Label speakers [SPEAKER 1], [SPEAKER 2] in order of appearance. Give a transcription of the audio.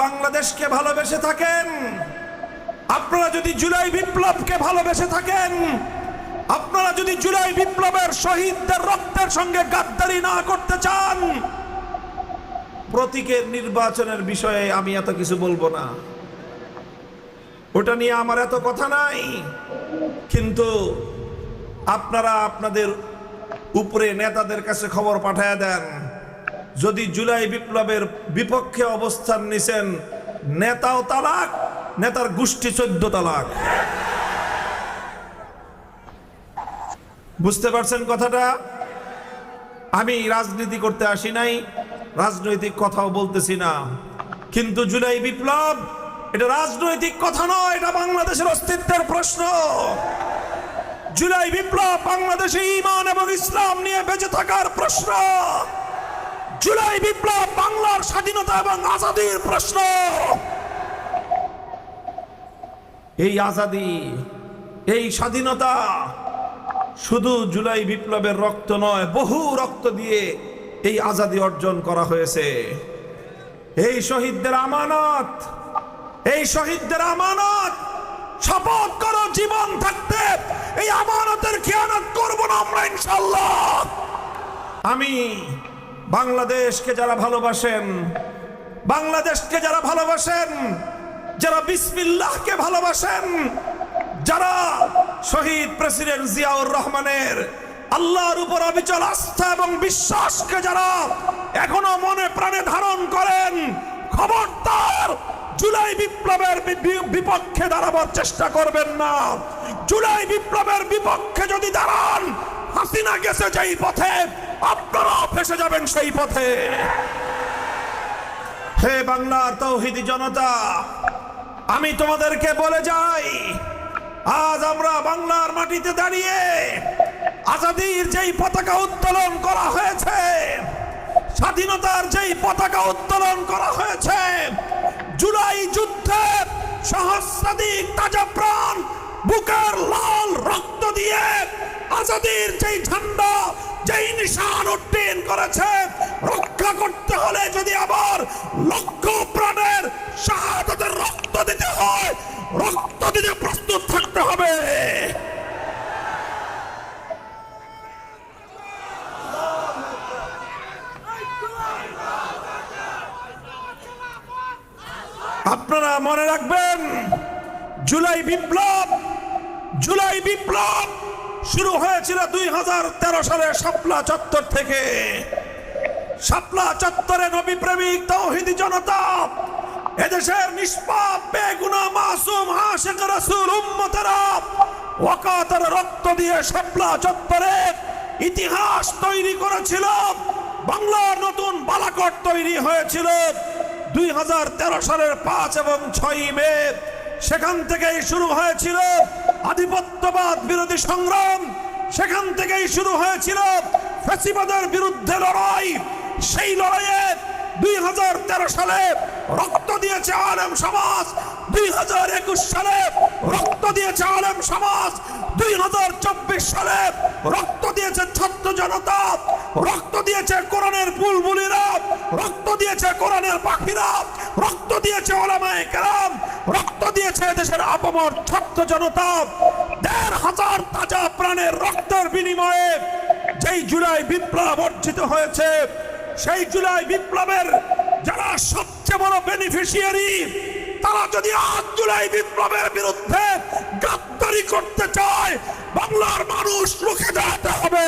[SPEAKER 1] বাংলাদেশকে ভালোবেসে থাকেন, আপনারা যদি জুলাই বিপ্লবকে ভালোবেসে থাকেন, আপনারা যদি জুলাই বিপ্লবের শহীদদের রক্তের সঙ্গে গাদ্দারি না করতে চান, প্রতীকের নির্বাচনের বিষয়ে আমি এত কিছু বলবো না, ওটা নিয়ে আমার এত কথা নাই। কিন্তু আপনারা আপনাদের উপরে নেতাদের কাছে খবর পাঠায় দেন, যদি জুলাই বিপ্লবের বিপক্ষে অবস্থান নিছেন, নেতাও তালাক, নেতার গোষ্ঠী 14 তালাক। বুঝতে পারছেন কথাটা? আমি রাজনীতি করতে আসি নাই, রাজনৈতিক কথাও বলতেছি না, কিন্তু জুলাই বিপ্লব এটা রাজনৈতিক কথা নয়, এটা বাংলাদেশের অস্তিত্বের প্রশ্ন। জুলাই বিপ্লব বাংলাদেশে ঈমান এবং ইসলাম নিয়ে বেঁচে থাকার প্রশ্ন। জুলাই বিপ্লব বাংলার স্বাধীনতা এবং আজাদির প্রশ্ন। এই আজাদি, এই স্বাধীনতা শুধু জুলাই বিপ্লবের রক্ত নয়, বহু রক্ত দিয়ে এই আজাদি অর্জন করা হয়েছে। এই শহীদদের আমানত, এই শহীদদের আমানত, শপথ করো জীবন থাকতে এই আমানতের খেয়ানত করব না আমরা ইনশাআল্লাহ। আমি বাংলাদেশকে যারা ভালোবাসেন, বাংলাদেশকে যারা ভালোবাসেন, যারা বিসমিল্লাহকে ভালোবাসেন, যারা শহীদ প্রেসিডেন্ট জিয়াউর রহমানের আল্লাহর উপর অবিচল আস্থা এবং বিশ্বাসকে যারা এখনো মনে প্রাণে ধারণ করেন, খবরদার জুলাই বিপ্লবের বিপক্ষে দাঁড়াবার চেষ্টা করবেন না। জুলাই বিপ্লবের বিপক্ষে যদি দাঁড়ান, হাসিনা গেছে যেই পথে, আপনারাও ফেসে যাবেন সেই পথে। হে বাংলার তৌহিদি জনতা, আমি তোমাদেরকে বলে যাই, আজ আমরা বাংলার মাটিতে দাঁড়িয়ে আজাদির যেই পতাকা উত্তোলন করা হয়েছে, স্বাধীনতার যেই পতাকা উত্তোলন করা হয়েছে, জুলাই যুদ্ধে সহস্রাধিক তাজা প্রাণ বুকের লাল রক্ত দিয়ে আজাদির যেই ঝান্ডা, যেই নিশান উড্ডীন করেছে, রক্ষা করতে হলে যদি আবার লক্ষ প্রাণের শাহাদাতের রক্ত দিতে হয়, রক্ত দিতে প্রস্তুত থাকতে হবে। আপনারা মনে রাখবেন, জুলাই বিপ্লব শুরু হয়েছিল 2013 সালে শাপলা চত্বর থেকে। শাপলা চত্বরে নবী প্রেমিক তৌহিদি জনতা, এদেশের নিষ্পাপ বেগুনাহ মাসুম আশিক রাসূল উম্মতেরা ওয়াকাতের রক্ত দিয়ে শাপলা চত্বরে ইতিহাস তৈরি করেছিল। বাংলার নতুন বালাকট তৈরি হয়েছিল 2013 সালের 5 এবং 6 মে। সেখান থেকেই শুরু হয়েছিল আধিপত্যবাদ বিরোধী সংগ্রাম, সেখান থেকেই শুরু হয়েছিল ফ্যাসিবাদের বিরুদ্ধে লড়াই। সেই লড়াইয়ে 2013 সালে রক্ত দিয়েছে আলেম সমাজ, 2021 সালে রক্ত দিয়েছে আলেম সমাজ, 2024 সালে রক্ত দিয়েছে ছাত্র জনতা, রক্ত দিয়েছে কোরআনের বুলবুলিরা, রক্ত দিয়েছে কোরআনের পাখিরা, রক্ত দিয়েছে উলামায়ে কেরাম, রক্ত দিয়েছে দেশের আপামর ছাত্র জনতা। 1,500 তাজা প্রাণের রক্তের বিনিময়ে যেই জুলাই বিপ্লব অর্জিত হয়েছে, সেই জুলাই বিপ্লবের যারা সবচেয়ে বড় বেনিফিশিয়ারি, তারা যদি আজ জুলাই বিপ্লবের বিরুদ্ধে গাদ্দারি করতে চায়, বাংলার মানুষ রুখে দাঁড়াতে হবে।